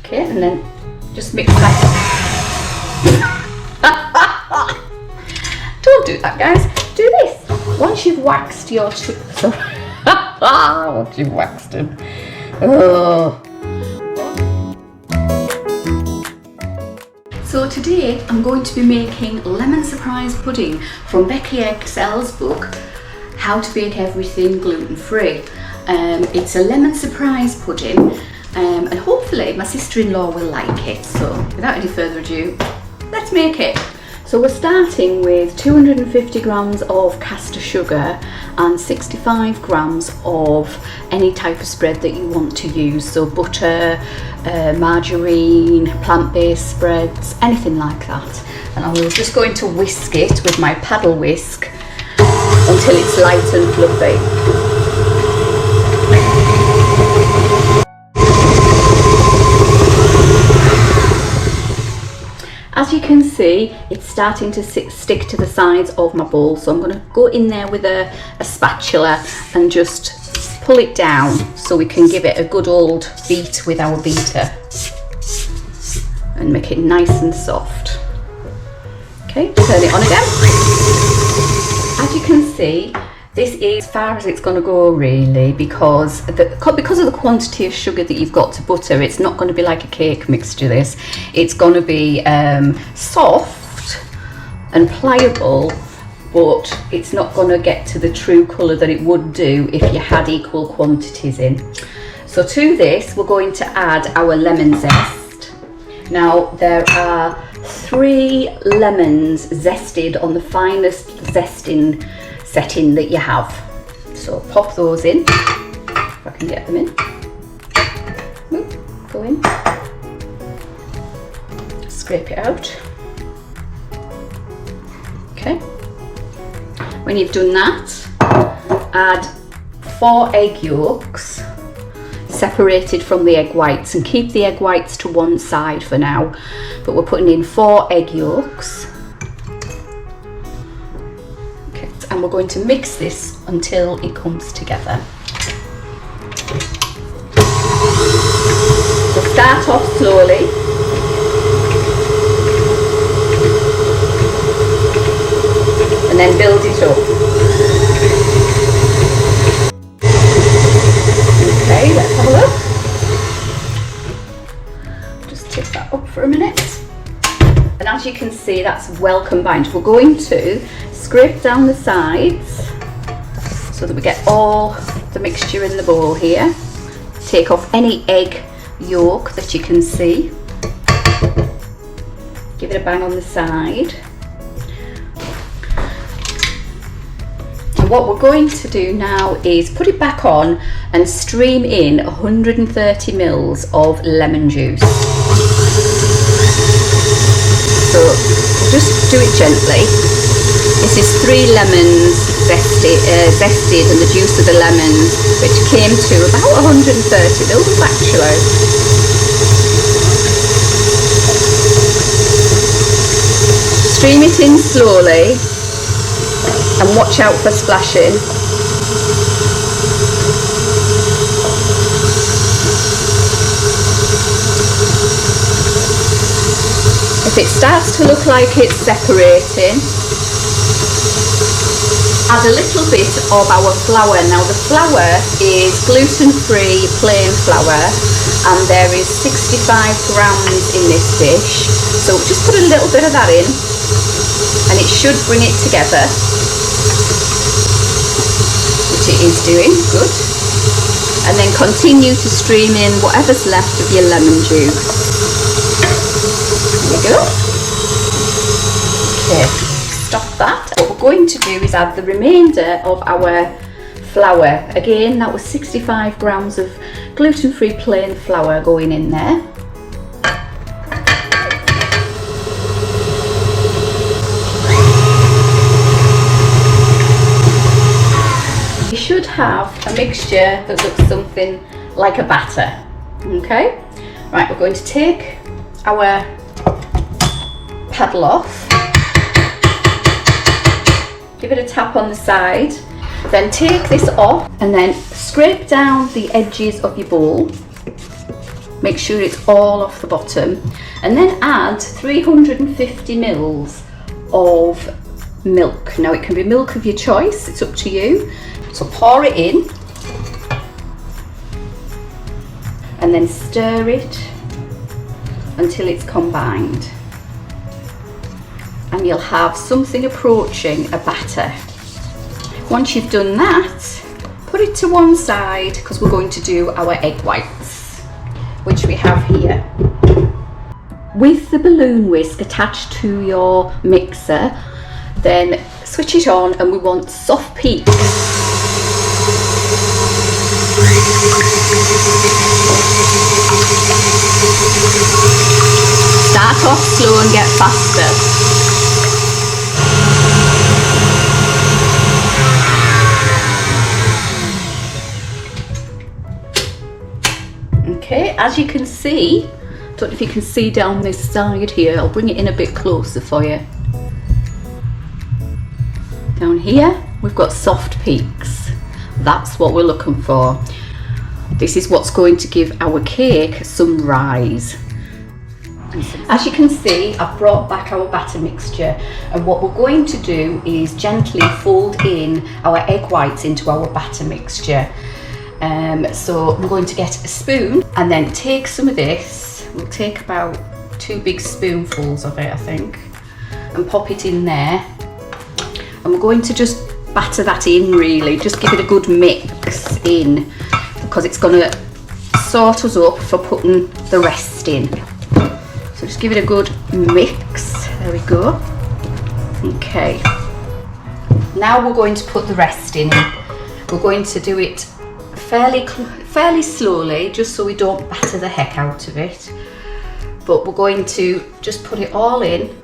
Okay, and then just mix that. Don't do that, guys. Do this. Once you've waxed your chips, once you've waxed them. Oh. So today I'm going to be making lemon surprise pudding from Becky Excell's book, How to Bake Everything Gluten-Free. It's a lemon surprise pudding, and hopefully my sister-in-law will like it. So without any further ado, let's make it. So we're starting with 250 grams of caster sugar and 65 grams of any type of spread that you want to use. So butter, margarine, plant-based spreads, anything like that. And I'm just going to whisk it with my paddle whisk until it's light and fluffy. As you can see, it's starting to stick to the sides of my bowl, so I'm going to go in there with a spatula and just pull it down so we can give it a good old beat with our beater and make it nice and soft. Okay, turn it on again. As you can see, this is as far as it's going to go really, because of the quantity of sugar that you've got to butter. It's not going to be like a cake mixture, this. It's going to be soft and pliable, but it's not going to get to the true colour that it would do if you had equal quantities in. So to this we're going to add our lemon zest. Now there are 3 lemons zested on the finest zesting setting that you have. So pop those in, if I can get them in. Go in. Scrape it out. Okay. When you've done that, add 4 egg yolks separated from the egg whites, and keep the egg whites to one side for now. But we're putting in 4 egg yolks. And we're going to mix this until it comes together. So start off slowly. And then build it up. Okay, let's have a look. Just tip that up for a minute. And as you can see, that's well combined. We're going to scrape down the sides so that we get all the mixture in the bowl here. Take off any egg yolk that you can see. Give it a bang on the side. And what we're going to do now is put it back on and stream in 130 ml of lemon juice. So just do it gently. This is 3 lemons zested and the juice of the lemons, which came to about 130 ml actually. Stream it in slowly and watch out for splashing. If it starts to look like it's separating, add a little bit of our flour. Now the flour is gluten-free plain flour, and there is 65 grams in this dish. So just put a little bit of that in and it should bring it together, which it is doing, good. And then continue to stream in whatever's left of your lemon juice. There you go. Okay, stop that. What we're going to do is add the remainder of our flour. Again, that was 65 grams of gluten-free plain flour going in there. You should have a mixture that looks something like a batter. Okay, right, we're going to take our paddle off, give it a tap on the side, then take this off and then scrape down the edges of your bowl. Make sure it's all off the bottom, and then add 350 mils of milk. Now it can be milk of your choice, it's up to you. So pour it in and then stir it until it's combined, and you'll have something approaching a batter. Once you've done that, put it to one side because we're going to do our egg whites, which we have here. With the balloon whisk attached to your mixer, then switch it on, and we want soft peaks. Start off slow and get faster. Okay, as you can see, don't know if you can see down this side here, I'll bring it in a bit closer for you. Down here, we've got soft peaks. That's what we're looking for. This is what's going to give our cake some rise. As you can see, I've brought back our batter mixture, and what we're going to do is gently fold in our egg whites into our batter mixture. So we're going to get a spoon and then take some of this. We'll take about 2 big spoonfuls of it, I think, and pop it in there. And we're going to just batter that in, really, just give it a good mix in, because it's going to sort us up for putting the rest in. So just give it a good mix. There we go. Okay. Now we're going to put the rest in. We're going to do it fairly slowly, just so we don't batter the heck out of it. But we're going to just put it all in.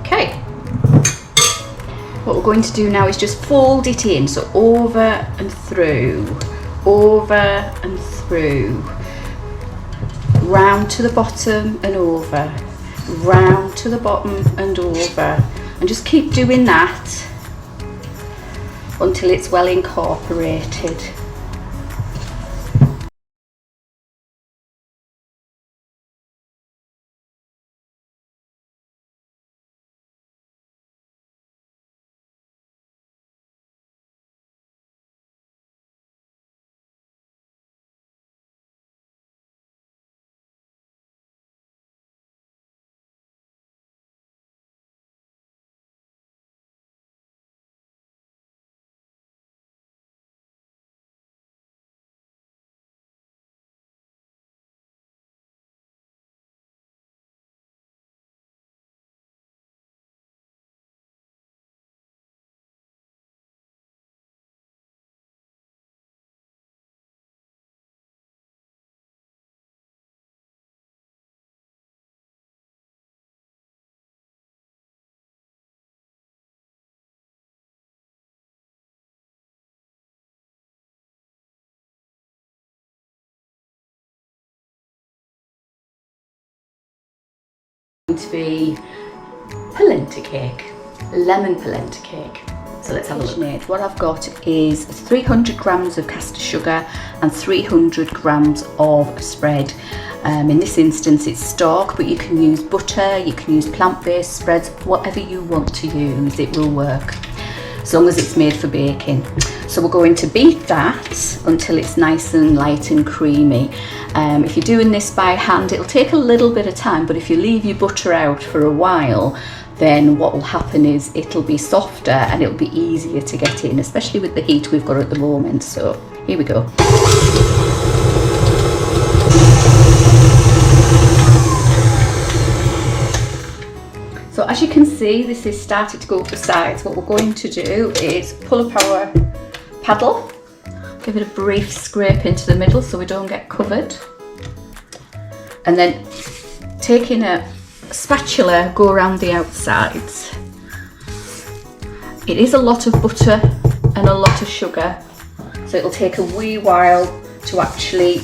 Okay. What we're going to do now is just fold it in, so over and through, round to the bottom and over, round to the bottom and over, and just keep doing that until it's well incorporated. To be polenta cake, lemon polenta cake. So let's have a look. What I've got is 300 grams of caster sugar and 300 grams of spread. In this instance it's stock, but you can use butter, you can use plant-based spreads, whatever you want to use, it will work, as long as it's made for baking. So we're going to beat that until it's nice and light and creamy. If you're doing this by hand, it'll take a little bit of time, but if you leave your butter out for a while, then what will happen is it'll be softer and it'll be easier to get in, especially with the heat we've got at the moment. So here we go. So as you can see, this is starting to go up the sides. What we're going to do is pull up our paddle, give it a brief scrape into the middle so we don't get covered, and then taking a spatula, go around the outsides. It is a lot of butter and a lot of sugar, so it'll take a wee while to actually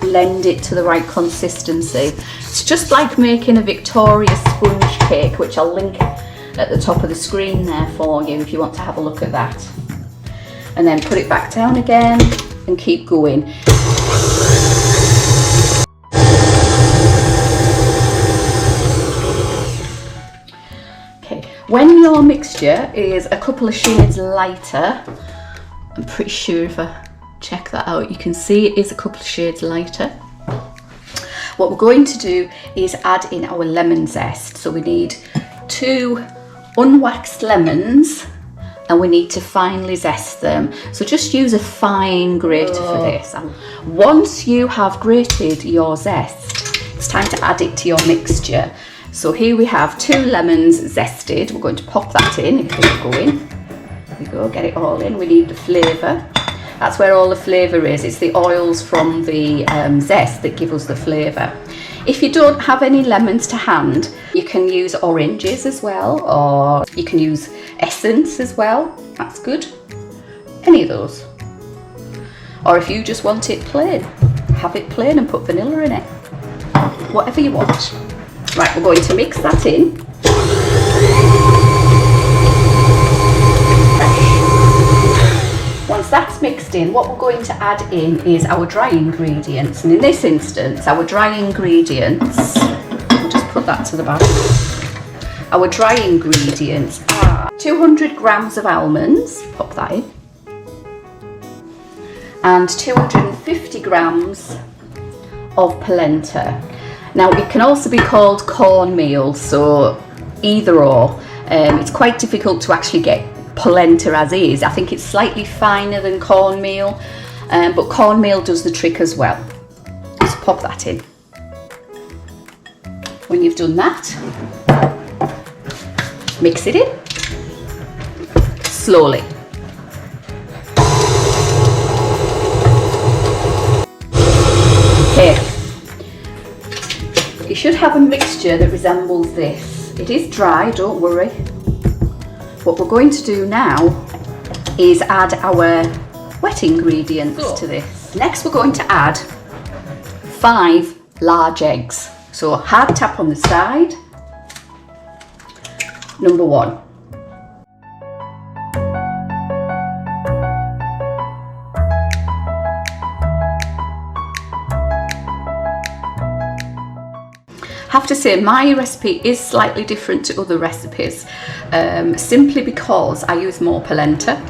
blend it to the right consistency. It's just like making a Victoria sponge cake, which I'll link at the top of the screen there for you if you want to have a look at that. And then put it back down again and keep going. Okay, when your mixture is a couple of shades lighter, I'm pretty sure if I check that out, you can see it is a couple of shades lighter. What we're going to do is add in our lemon zest. So we need 2 unwaxed lemons and we need to finely zest them. So just use a fine grater for this. Once you have grated your zest, it's time to add it to your mixture. So here we have 2 lemons zested. We're going to pop that in, if it'll go in. There we go, get it all in. We need the flavour. That's where all the flavour is. It's the oils from the zest that give us the flavour. If you don't have any lemons to hand, you can use oranges as well, or you can use essence as well. That's good. Any of those. Or if you just want it plain, have it plain and put vanilla in it. Whatever you want. Right, we're going to mix that in. Once that's mixed in, what we're going to add in is our dry ingredients. And in this instance, our dry ingredients, we'll just put that to the back. Our dry ingredients are 200 grams of almonds, pop that in, and 250 grams of polenta. Now it can also be called cornmeal, so either or. It's quite difficult to actually get polenta as is. I think it's slightly finer than cornmeal, but cornmeal does the trick as well. Just pop that in. When you've done that, mix it in slowly. Okay, you should have a mixture that resembles this. It is dry, don't worry. What we're going to do now is add our wet ingredients to this. Next we're going to add 5 large eggs. So hard tap on the side. Number 1. I have to say my recipe is slightly different to other recipes, simply because I use more polenta.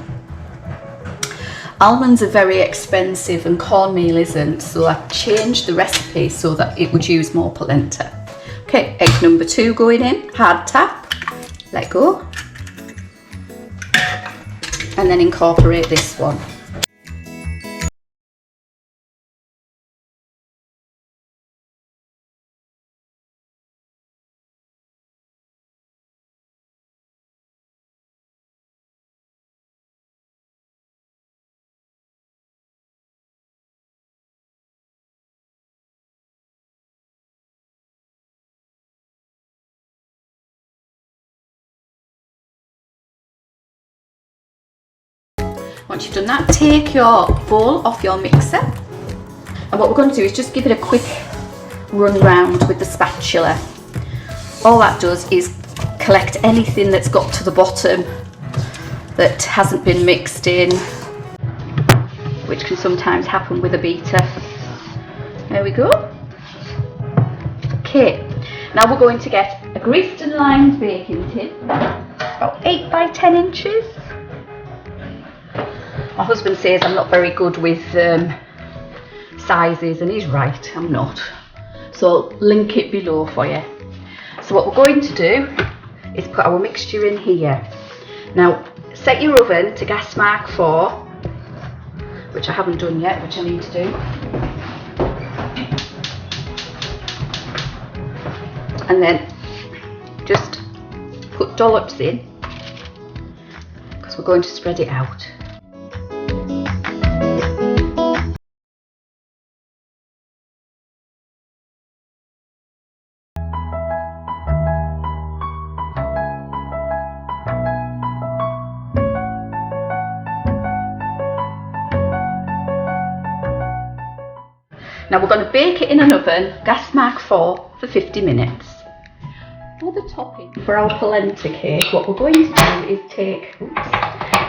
Almonds are very expensive and cornmeal isn't, so I've changed the recipe so that it would use more polenta. Okay, egg number 2 going in, hard tap, let go, and then incorporate this one. Once you've done that, take your bowl off your mixer, and what we're going to do is just give it a quick run round with the spatula. All that does is collect anything that's got to the bottom that hasn't been mixed in, which can sometimes happen with a beater. There we go. Okay, now we're going to get a greased and lined baking tin, about 8 by 10 inches. My husband says I'm not very good with sizes, and he's right, I'm not. So I'll link it below for you. So what we're going to do is put our mixture in here. Now set your oven to gas mark 4, which I haven't done yet, which I need to do. And then just put dollops in, because we're going to spread it out. Now we're going to bake it in an oven, gas mark 4, for 50 minutes. for the topping for our polenta cake, what we're going to do is take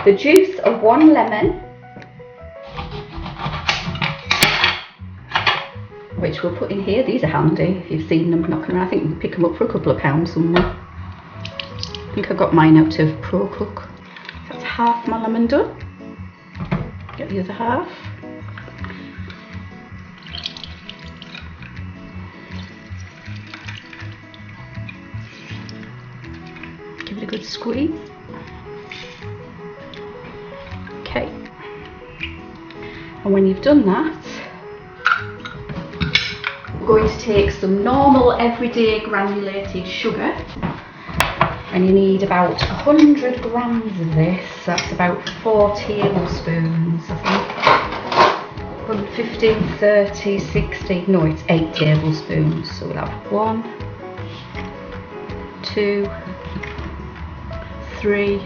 the juice of 1 lemon, which we'll put in here. These are handy if you've seen them knocking around. I think you can pick them up for a couple of pounds somewhere. I think I got mine out of Pro Cook. That's half my lemon done. Get the other half. Give it a good squeeze. Okay. And when you've done that, we're going to take some normal everyday granulated sugar, and you need about 100 grams of this. That's about 4 tablespoons, I think. 15, 30, 60, no, it's 8 tablespoons. So we'll have 1, 2, 3,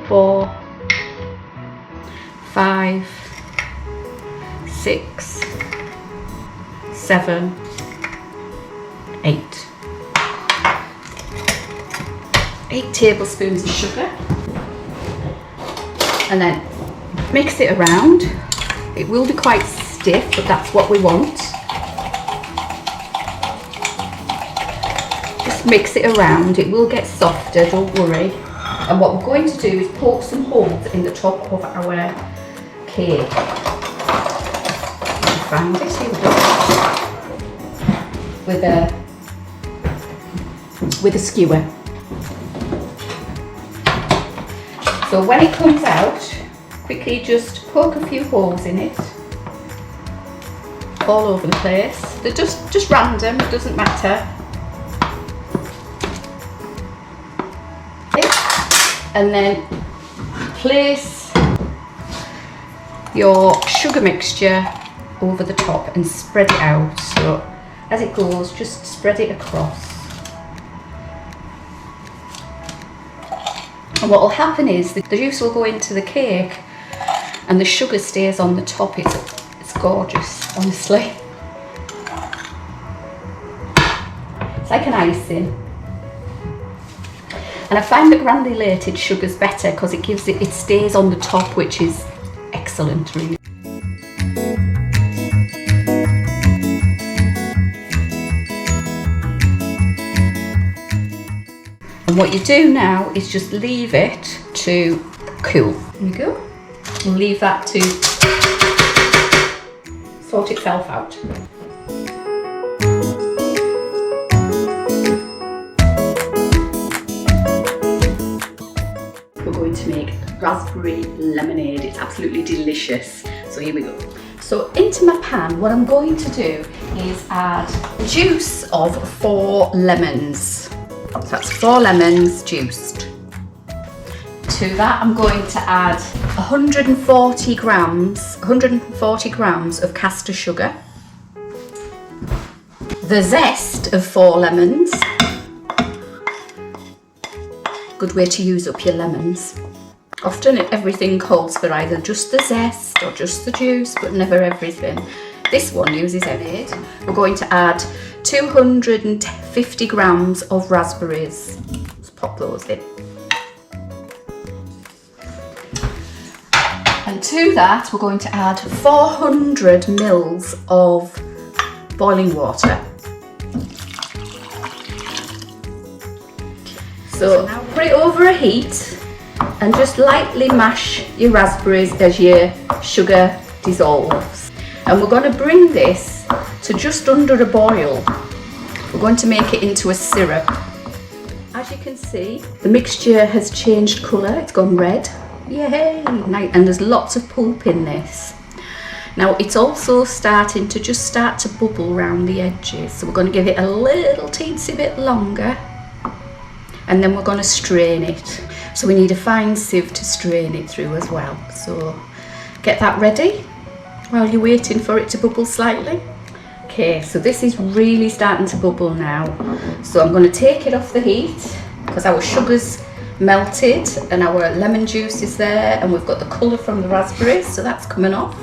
4, 5, 6, 7, 8. 8 tablespoons of sugar, and then mix it around. It will be quite stiff, but that's what we want. Just mix it around. It will get softer, don't worry. And what we're going to do is poke some holes in the top of our cake. Find it here with a skewer. So when it comes out, quickly just poke a few holes in it, all over the place. They're just random, it doesn't matter. And then place your sugar mixture over the top and spread it out. So as it goes, just spread it across. And what will happen is the juice will go into the cake and the sugar stays on the top. It's gorgeous, honestly. It's like an icing. And I find that granulated sugar's better because it stays on the top, which is excellent, really. And what you do now is just leave it to cool. There you go. And leave that to sort itself out. We're going to make raspberry lemonade. It's absolutely delicious. So here we go. So into my pan, what I'm going to do is add juice of 4 lemons. So that's 4 lemons juiced. To that I'm going to add 140 grams of caster sugar, the zest of 4 lemons. Good way to use up your lemons. Often everything calls for either just the zest or just the juice, but never everything. This one uses everything. We're going to add 250 grams of raspberries. Let's pop those in. And to that we're going to add 400 mils of boiling water. So now put it over a heat and just lightly mash your raspberries as your sugar dissolves. And we're going to bring this to just under a boil. We're going to make it into a syrup. As you can see, the mixture has changed colour, it's gone red. Yay! And there's lots of pulp in this. Now it's also starting to start to bubble around the edges, so we're going to give it a little teensy bit longer, and then we're going to strain it. So we need a fine sieve to strain it through as well. So get that ready while you're waiting for it to bubble slightly. Okay, so this is really starting to bubble now. So I'm going to take it off the heat because our sugar's melted and our lemon juice is there, and we've got the colour from the raspberries, so that's coming off.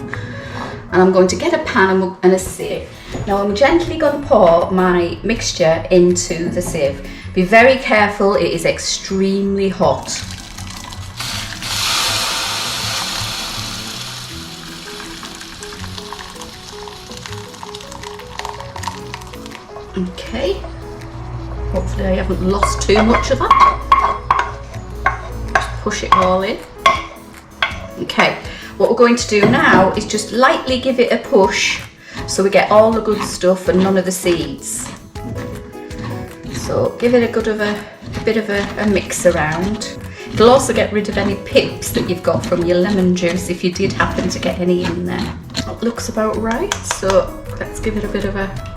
and I'm going to get a pan and a sieve. Now I'm gently going to pour my mixture into the sieve. Be very careful, it is extremely hot. Okay, hopefully I haven't lost too much of that. Just push it all in. Okay, what we're going to do now is just lightly give it a push so we get all the good stuff and none of the seeds. So give it a bit of a mix around. It'll also get rid of any pips that you've got from your lemon juice if you did happen to get any in there. That looks about right, so let's give it a bit of a